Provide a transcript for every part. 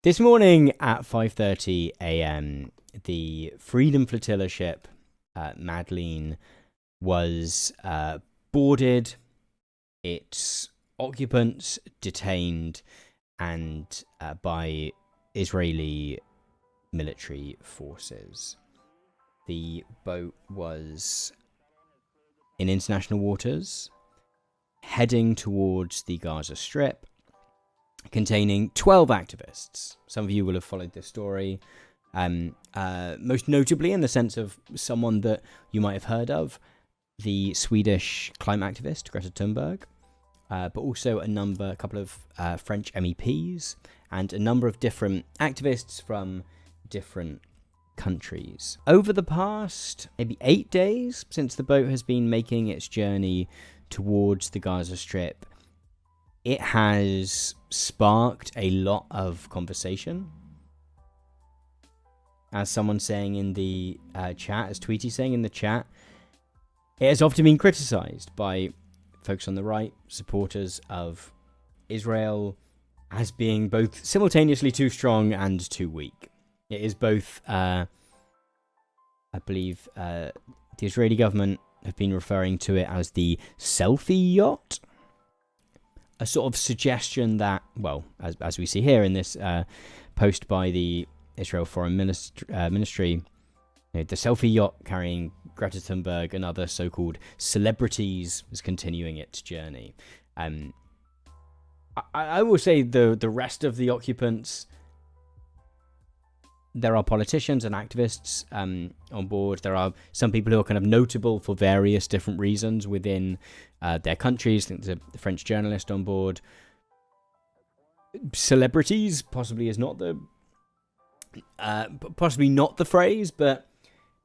This morning at 5:30 a.m., the Freedom Flotilla ship, Madeleine, was boarded, its occupants detained, and by Israeli military forces. The boat was in international waters, heading towards the Gaza Strip, containing 12 activists. Some of you will have followed this story, most notably in the sense of someone that you might have heard of, the Swedish climate activist Greta Thunberg, but also a couple of French MEPs, and a number of different activists from different countries. Over the past maybe 8 days since the boat has been making its journey towards the Gaza Strip, it has sparked a lot of conversation. As someone saying in the chat, as Tweety saying in the chat, it has often been criticised by folks on the right, supporters of Israel, as being both simultaneously too strong and too weak. It is both, I believe, the Israeli government have been referring to it as the selfie yacht. A sort of suggestion that, well, as we see here in this post by the Israel Foreign Ministry, the selfie yacht carrying Greta Thunberg and other so-called celebrities is continuing its journey. I will say the rest of the occupants, there are politicians and activists on board. There are some people who are kind of notable for various different reasons within their countries. I think there's a French journalist on board. Celebrities possibly is not the phrase, but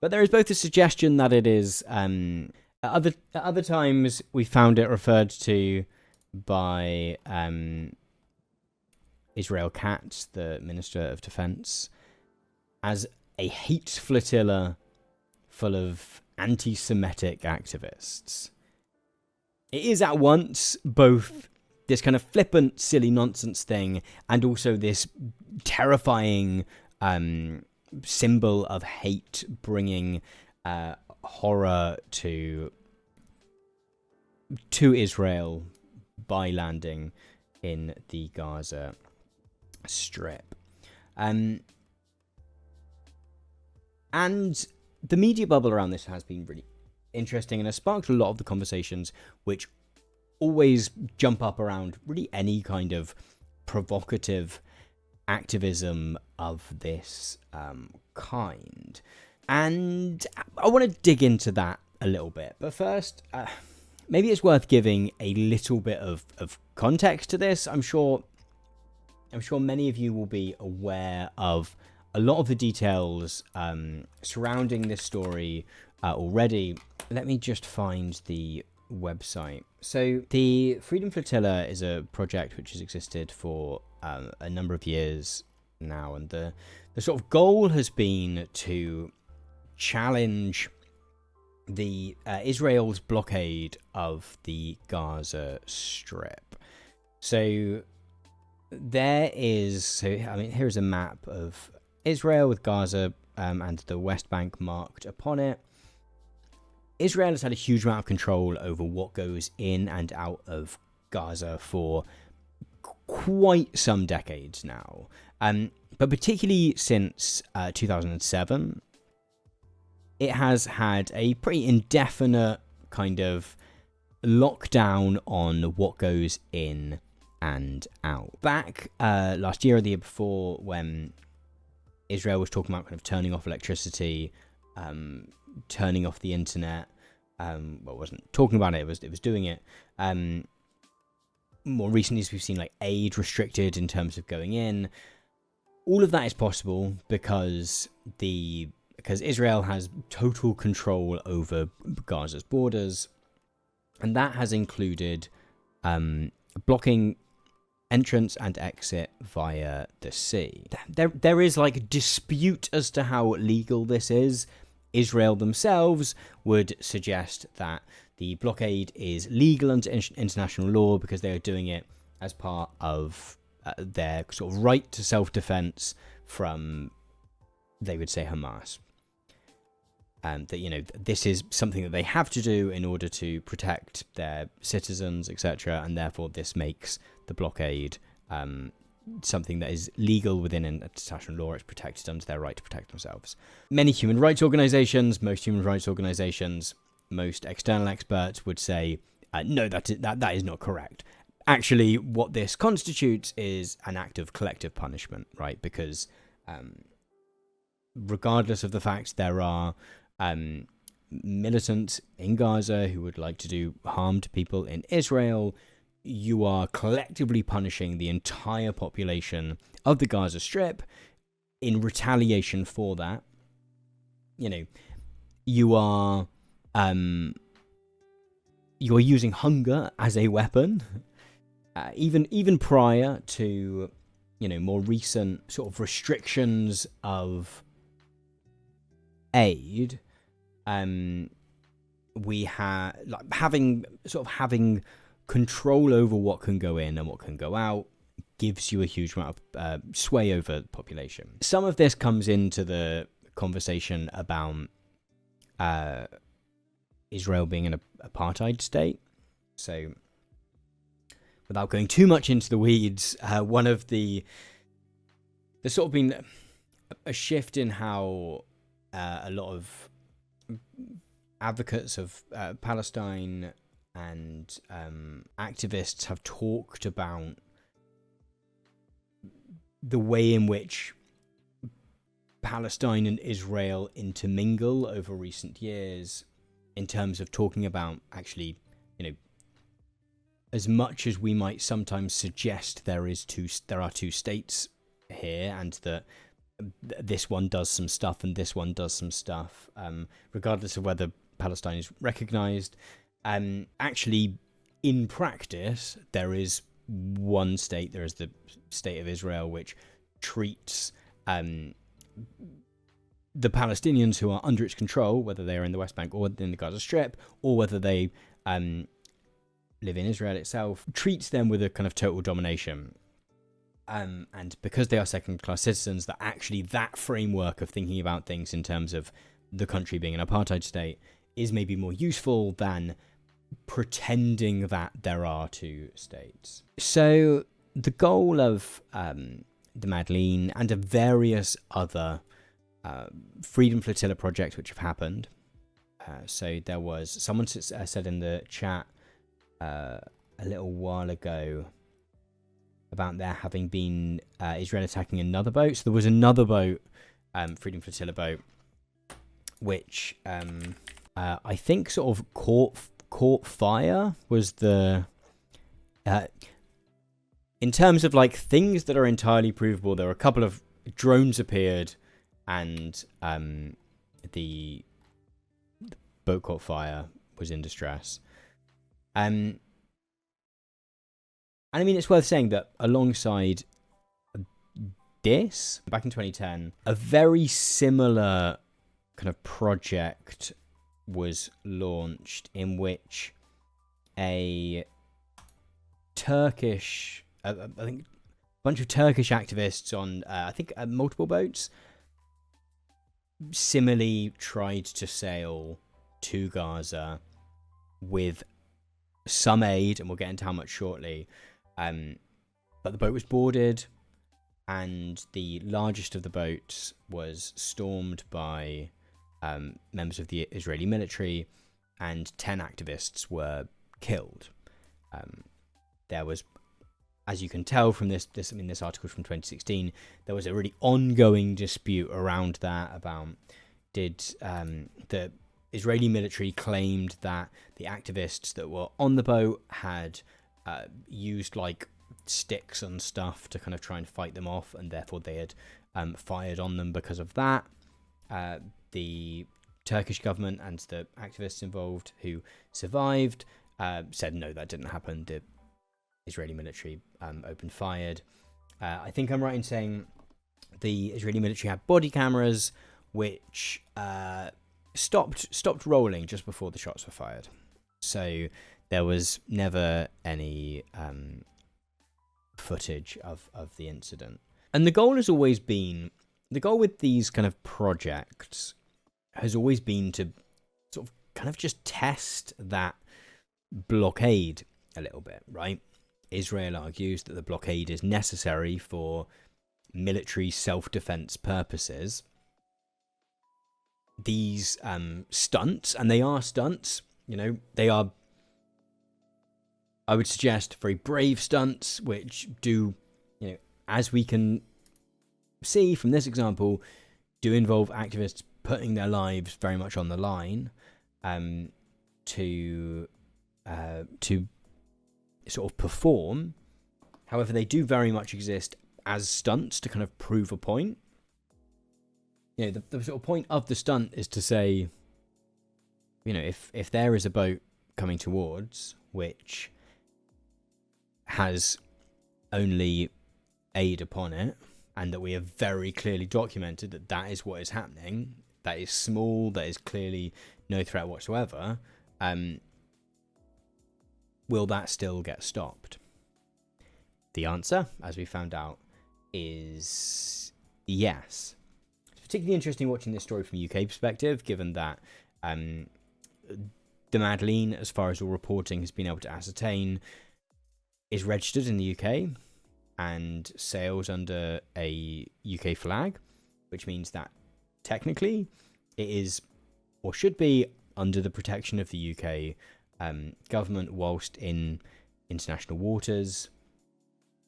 there is both a suggestion that it is. At other times, we found it referred to by Israel Katz, the Minister of Defense, as a hate flotilla full of anti-Semitic activists. It is at once both this kind of flippant, silly nonsense thing and also this terrifying symbol of hate, bringing horror to Israel by landing in the Gaza Strip. And the media bubble around this has been really interesting and has sparked a lot of the conversations which always jump up around really any kind of provocative activism of this kind. And I want to dig into that a little bit. But first, maybe it's worth giving a little bit of context to this. I'm sure many of you will be aware of a lot of the details surrounding this story already. Let me just find the website. So the Freedom Flotilla is a project which has existed for a number of years now, and the sort of goal has been to challenge the Israel's blockade of the Gaza Strip. So here's a map of Israel with Gaza and the West Bank marked upon it. Israel has had a huge amount of control over what goes in and out of Gaza for quite some decades now. But particularly since 2007, it has had a pretty indefinite kind of lockdown on what goes in and out. Back last year or the year before, when Israel was talking about kind of turning off electricity, turning off the internet. Well, it wasn't talking about it, it was doing it. More recently, we've seen like aid restricted in terms of going in. All of that is possible because Israel has total control over Gaza's borders, and that has included blocking entrance and exit via the sea. There is like dispute as to how legal this is. Israel themselves would suggest that the blockade is legal under international law because they are doing it as part of their sort of right to self-defense from, they would say, Hamas. That, this is something that they have to do in order to protect their citizens, etc., and therefore this makes the blockade something that is legal within international law. It's protected under their right to protect themselves. Many human rights organizations, most external experts would say, no, that is not correct. Actually, what this constitutes is an act of collective punishment, right? Because regardless of the fact there are militants in Gaza who would like to do harm to people in Israel, you are collectively punishing the entire population of the Gaza Strip in retaliation for that. You are using hunger as a weapon, even prior to more recent sort of restrictions of aid. We have having control over what can go in and what can go out gives you a huge amount of sway over the population. Some of this comes into the conversation about Israel being an apartheid state. So, without going too much into the weeds, one of there's sort of been a shift in how a lot of advocates of Palestine and activists have talked about the way in which Palestine and Israel intermingle over recent years, in terms of talking about actually, as much as we might sometimes suggest there are two states here, and that this one does some stuff and this one does some stuff, regardless of whether Palestine is recognized. Actually, in practice, there is one state. There is the state of Israel, which treats the Palestinians who are under its control, whether they are in the West Bank or in the Gaza Strip, or whether they live in Israel itself, treats them with a kind of total domination. And because they are second-class citizens, that framework of thinking about things in terms of the country being an apartheid state is maybe more useful than pretending that there are two states. So the goal of the Madeleine and of various other Freedom Flotilla projects which have happened. So there was someone said in the chat a little while ago about there having been Israel attacking another boat. So there was another boat, Freedom Flotilla boat, which I think sort of caught fire. Was the in terms of like things that are entirely provable, there were a couple of drones appeared, and the boat caught fire, was in distress. And I mean, it's worth saying that alongside this, back in 2010, a very similar kind of project was launched in which a Turkish, I think, a bunch of Turkish activists on, multiple boats, similarly tried to sail to Gaza with some aid, and we'll get into how much shortly. But the boat was boarded, and the largest of the boats was stormed by members of the Israeli military, and 10 activists were killed. There was, as you can tell from this article from 2016, there was a really ongoing dispute around that about did the Israeli military claimed that the activists that were on the boat had used like sticks and stuff to kind of try and fight them off, and therefore they had fired on them because of that. The Turkish government and the activists involved who survived said no, that didn't happen. The Israeli military opened fired. I think I'm right in saying the Israeli military had body cameras which stopped rolling just before the shots were fired. So there was never any footage of the incident. And the goal has always been, the goal with these kind of projects has always been to sort of kind of just test that blockade a little bit, right? Israel argues that the blockade is necessary for military self-defense purposes. These stunts, and they are stunts, they are, I would suggest, very brave stunts, which do, as we can see from this example, do involve activists putting their lives very much on the line to sort of perform. However, they do very much exist as stunts to kind of prove a point. The sort of point of the stunt is to say, if there is a boat coming towards which has only aid upon it, and that we have very clearly documented that that is what is happening, that is small, that is clearly no threat whatsoever, will that still get stopped? The answer, as we found out, is yes. It's particularly interesting watching this story from a UK perspective, given that the Madeleine, as far as all reporting has been able to ascertain, is registered in the UK and sails under a UK flag, which means that technically it is, or should be, under the protection of the UK government whilst in international waters.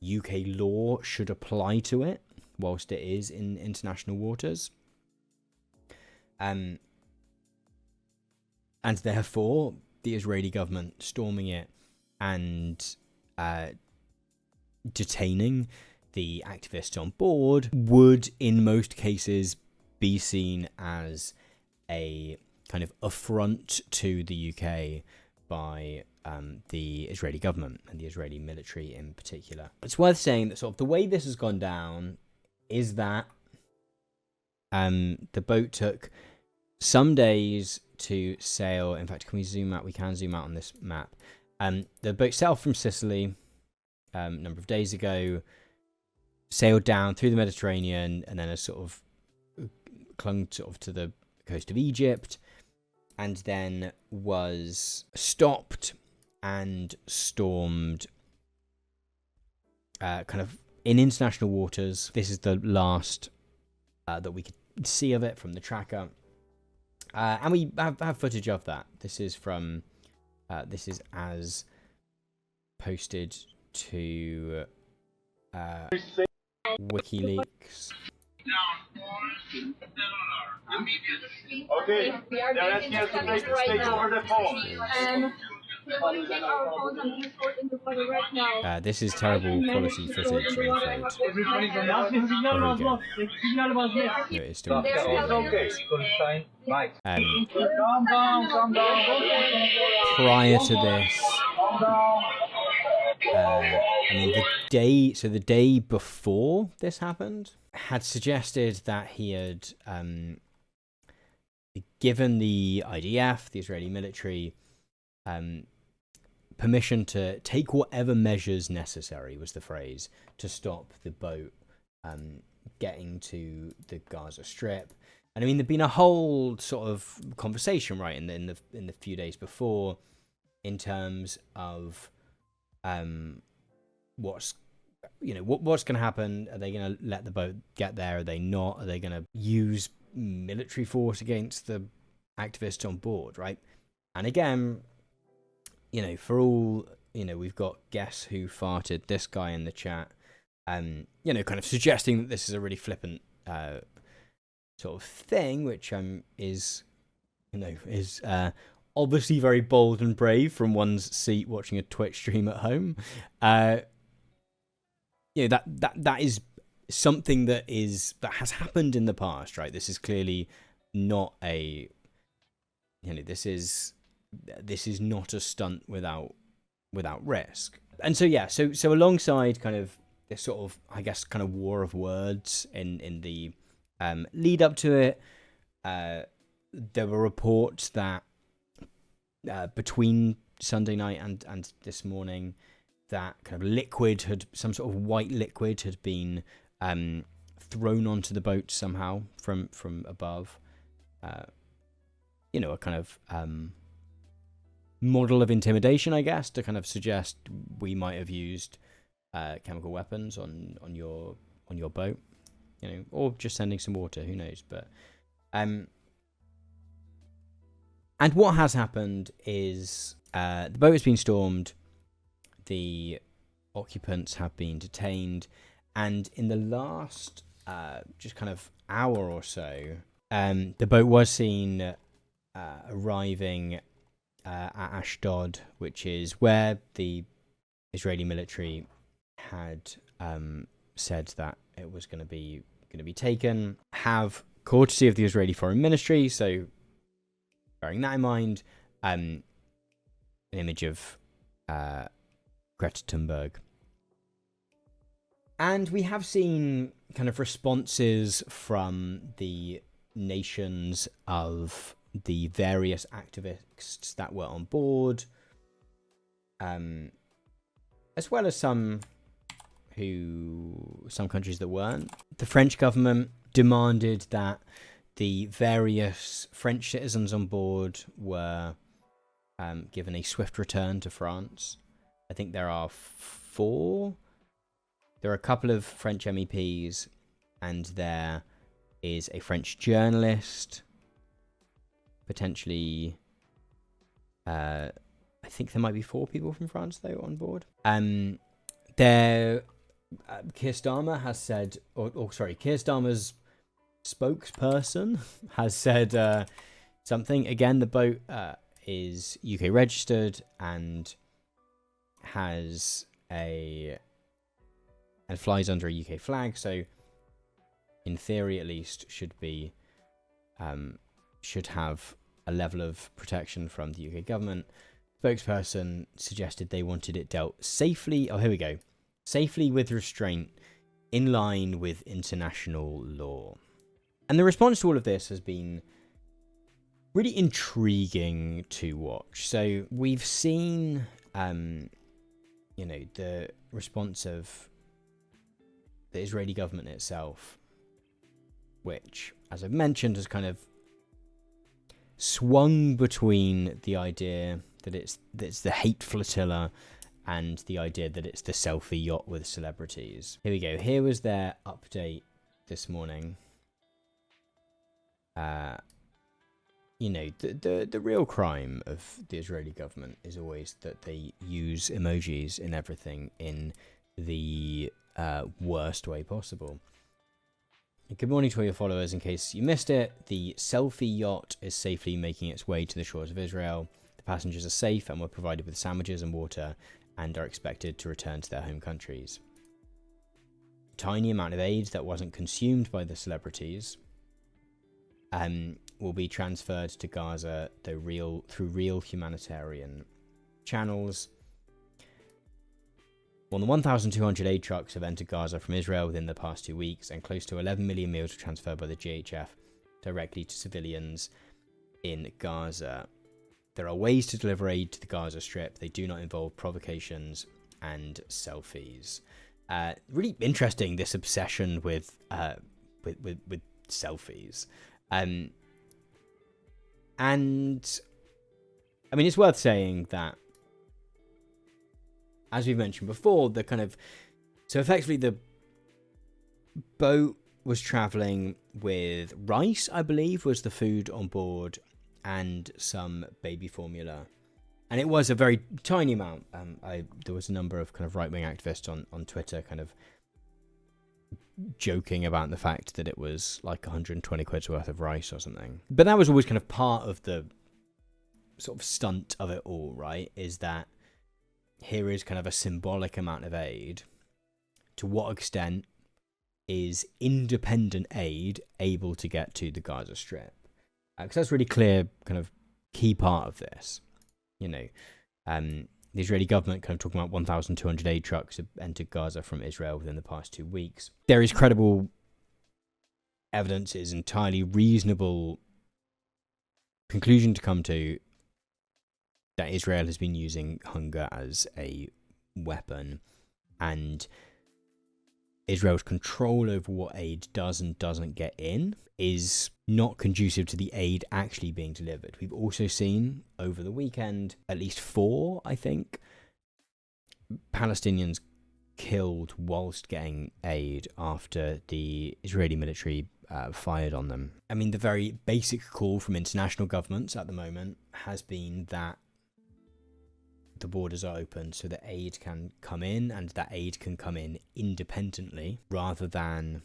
UK law should apply to it whilst it is in international waters. And therefore, the Israeli government storming it and detaining the activists on board would, in most cases, be seen as a kind of affront to the UK by the Israeli government and the Israeli military in particular. It's worth saying that sort of the way this has gone down is that the boat took some days to sail. In fact, can we zoom out? We can zoom out on this map. The boat sailed from Sicily a number of days ago, sailed down through the Mediterranean, and then has sort of clung sort of to the coast of Egypt, and then was stopped and stormed kind of in international waters. This is the last that we could see of it from the tracker. And we have footage of that. This is from, this is as posted to WikiLeaks. Okay, they're asking us to take the stage over the phone. This is terrible quality footage, I'm afraid. No, it's still Calm down. Prior to this, the day before this happened, had suggested that he had given the IDF, the Israeli military, permission to take whatever measures necessary, was the phrase, to stop the boat getting to the Gaza Strip. And I mean, there'd been a whole sort of conversation, right, in the few days before, in terms of what's going to happen. Are they going to let the boat get there? Are they not? Are they going to use military force against the activists on board, right? And again, for all, we've got Guess Who Farted, this guy in the chat, kind of suggesting that this is a really flippant sort of thing, which is obviously very bold and brave from one's seat watching a Twitch stream at home. That is something that has happened in the past, right? This is clearly not a, this is not a stunt without risk. And so alongside kind of this sort of, I guess, kind of war of words in the lead up to it, there were reports that between Sunday night and this morning, that kind of liquid some sort of white liquid had been thrown onto the boat somehow from above. A kind of model of intimidation, I guess, to kind of suggest we might have used chemical weapons on your boat, or just sending some water, who knows. But and what has happened is the boat has been stormed, the occupants have been detained, and in the last just kind of hour or so, the boat was seen arriving at Ashdod, which is where the Israeli military had said that it was going to be taken. Have courtesy of the Israeli Foreign Ministry, so bearing that in mind, an image of Greta Thunberg. And we have seen kind of responses from the nations of the various activists that were on board, as well as some countries that weren't. The French government demanded that the various French citizens on board were given a swift return to France. I think there are 4. There are a couple of French MEPs, and there is a French journalist. Potentially, I think there might be 4 people from France, though, on board. Keir Starmer has said, Keir Starmer's spokesperson has said something. Again, the boat is UK registered and flies under a UK flag, so in theory at least should have a level of protection from the UK government. Spokesperson suggested they wanted it dealt safely. Oh, here we go. Safely with restraint, in line with international law. And the response to all of this has been really intriguing to watch. So we've seen, the response of the Israeli government itself, which, as I've mentioned, has kind of swung between the idea that it's the hate flotilla and the idea that it's the selfie yacht with celebrities. Here we go. Here was their update this morning. The real crime of the Israeli government is always that they use emojis in everything in the worst way possible. Good morning to all your followers. In case you missed it, the selfie yacht is safely making its way to the shores of Israel. The passengers are safe and were provided with sandwiches and water and are expected to return to their home countries. Tiny amount of aid that wasn't consumed by the celebrities will be transferred to Gaza through real humanitarian channels. More than 1,200 aid trucks have entered Gaza from Israel within the past 2 weeks, and close to 11 million meals were transferred by the GHF directly to civilians in Gaza. There are ways to deliver aid to the Gaza Strip. They do not involve provocations and selfies. Really interesting, this obsession with selfies. And I mean, it's worth saying that, as we've mentioned before, so effectively the boat was traveling with rice, I believe, was the food on board, and some baby formula. And it was a very tiny amount. There was a number of kind of right-wing activists on Twitter kind of joking about the fact that it was like 120 quid's worth of rice or something. But that was always kind of part of the sort of stunt of it all, right? Is that here is kind of a symbolic amount of aid. To what extent is independent aid able to get to the Gaza Strip? Because that's really clear, kind of key part of this. The Israeli government kind of talking about 1,200 aid trucks have entered Gaza from Israel within the past 2 weeks. There is credible evidence, it is entirely reasonable conclusion to come to, that Israel has been using hunger as a weapon, and Israel's control over what aid does and doesn't get in is not conducive to the aid actually being delivered. We've also seen over the weekend at least 4, I think, Palestinians killed whilst getting aid after the Israeli military fired on them. I mean, the very basic call from international governments at the moment has been that the borders are open so that aid can come in, and that aid can come in independently rather than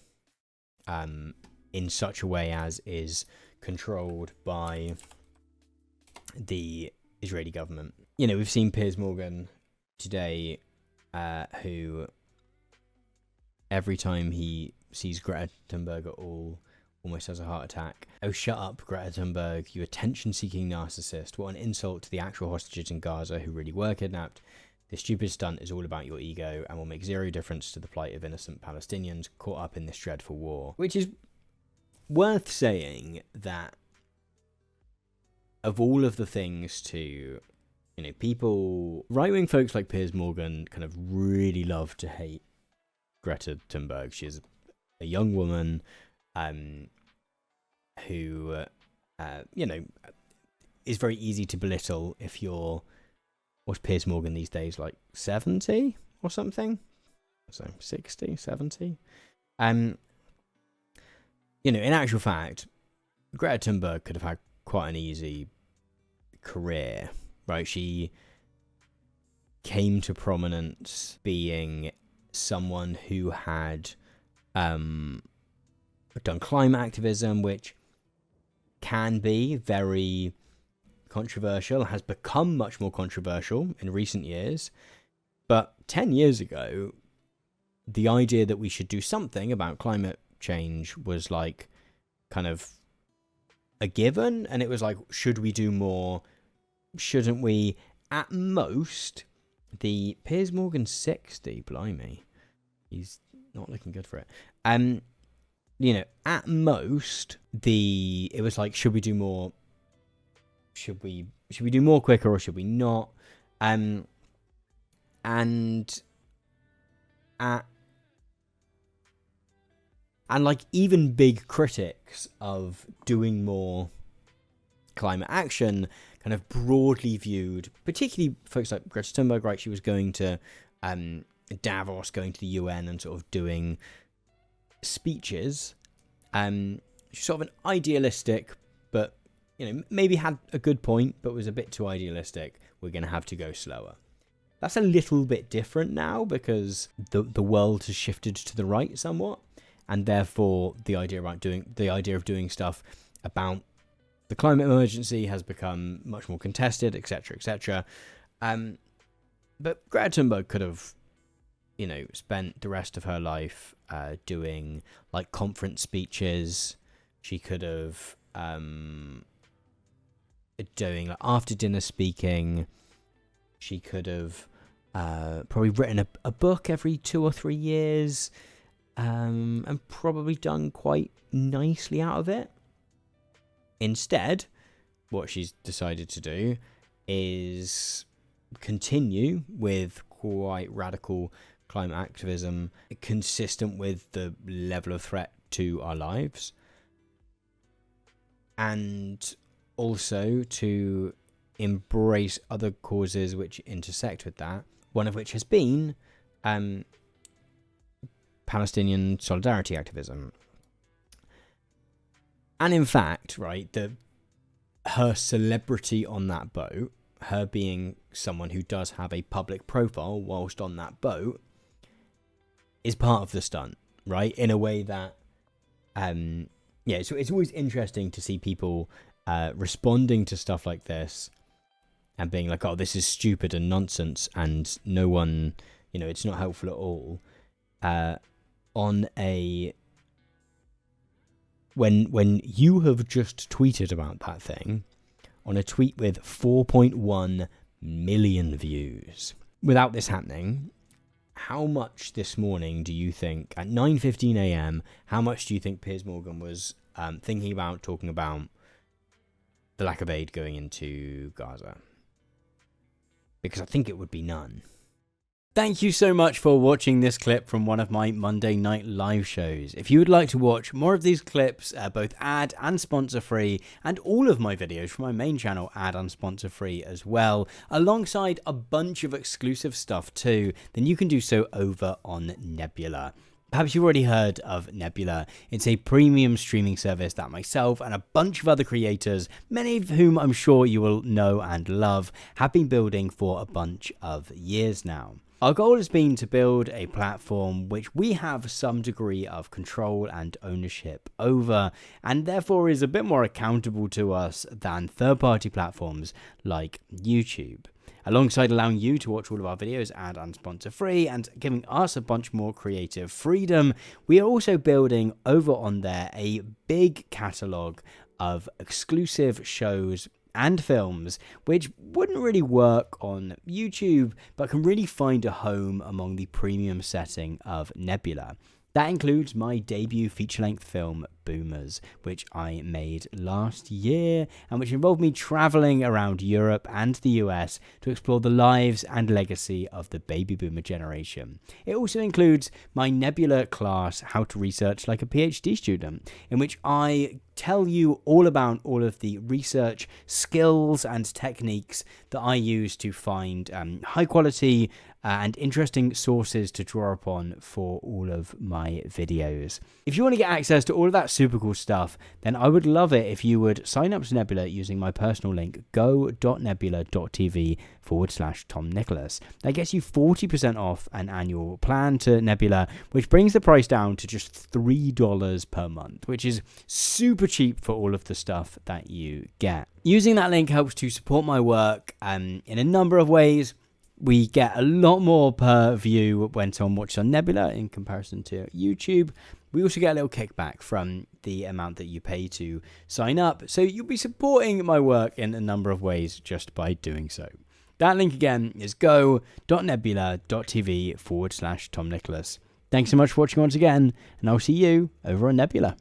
in such a way as is controlled by the Israeli government. You know, we've seen Piers Morgan today, who every time he sees Greta Thunberg at all, almost has a heart attack. Oh, shut up, Greta Thunberg, you attention-seeking narcissist. What an insult to the actual hostages in Gaza who really were kidnapped. This stupid stunt is all about your ego and will make zero difference to the plight of innocent Palestinians caught up in this dreadful war. Which is worth saying that of all of the things to, you know, people, right-wing folks like Piers Morgan kind of really love to hate Greta Thunberg. She is a young woman who, you know, is very easy to belittle if you're, what's Piers Morgan these days, like 70 or something? So 60, 70? You know, in actual fact, Greta Thunberg could have had quite an easy career, right? She came to prominence being someone who had done climate activism, which can be very controversial, has become much more controversial in recent years. But 10 years ago, the idea that we should do something about climate change was like kind of a given, and it was like, should we do more? Shouldn't we? At most, the Piers Morgan 60, blimey, he's not looking good for it. You know, at most, it was like, should we do more? Should we do more quicker, or should we not? And like even big critics of doing more climate action kind of broadly viewed, particularly folks like Greta Thunberg, right? She was going to Davos, going to the UN and sort of doing speeches. She's sort of an idealistic, but, you know, maybe had a good point, but was a bit too idealistic. We're going to have to go slower. That's a little bit different now because the world has shifted to the right somewhat. And therefore, the idea of doing stuff about the climate emergency has become much more contested, etc., etc. But Greta Thunberg could have, you know, spent the rest of her life doing like conference speeches. She could have doing like after dinner speaking. She could have probably written a book every 2 or 3 years. And probably done quite nicely out of it. Instead, what she's decided to do is continue with quite radical climate activism consistent with the level of threat to our lives, and also to embrace other causes which intersect with that, one of which has been Palestinian solidarity activism. And in fact, right, her celebrity on that boat, her being someone who does have a public profile whilst on that boat, is part of the stunt, right? In a way that, yeah, so it's always interesting to see people responding to stuff like this and being like, oh, this is stupid and nonsense and no one, you know, it's not helpful at all. On a when you have just tweeted about that thing on a tweet with 4.1 million views. Without this happening, how much this morning do you think at 9:15 a.m. how much do you think Piers Morgan was talking about the lack of aid going into Gaza? Because I think it would be none. Thank you so much for watching this clip from one of my Monday night live shows. If you would like to watch more of these clips, both ad and sponsor free, and all of my videos from my main channel ad and sponsor free as well, alongside a bunch of exclusive stuff too, then you can do so over on Nebula. Perhaps you've already heard of Nebula. It's a premium streaming service that myself and a bunch of other creators, many of whom I'm sure you will know and love, have been building for a bunch of years now. Our goal has been to build a platform which we have some degree of control and ownership over, and therefore is a bit more accountable to us than third-party platforms like YouTube. Alongside allowing you to watch all of our videos ad and sponsor free and giving us a bunch more creative freedom, we are also building over on there a big catalogue of exclusive shows and films which wouldn't really work on YouTube but can really find a home among the premium setting of Nebula. That includes my debut feature-length film, Boomers, which I made last year, and which involved me travelling around Europe and the US to explore the lives and legacy of the baby boomer generation. It also includes my Nebula class, How to Research Like a PhD Student, in which I tell you all about all of the research skills and techniques that I use to find high quality and interesting sources to draw upon for all of my videos. If you want to get access to all of that super cool stuff, then I would love it if you would sign up to Nebula using my personal link, go.nebula.tv/Tom Nicholas. That gets you 40% off an annual plan to Nebula, which brings the price down to just $3 per month, which is super cheap for all of the stuff that you get. Using that link helps to support my work in a number of ways. We get a lot more per view when someone watches on Nebula in comparison to YouTube. We also get a little kickback from the amount that you pay to sign up. So you'll be supporting my work in a number of ways just by doing so. That link again is go.nebula.tv/Tom Nicholas. Thanks so much for watching once again, and I'll see you over on Nebula.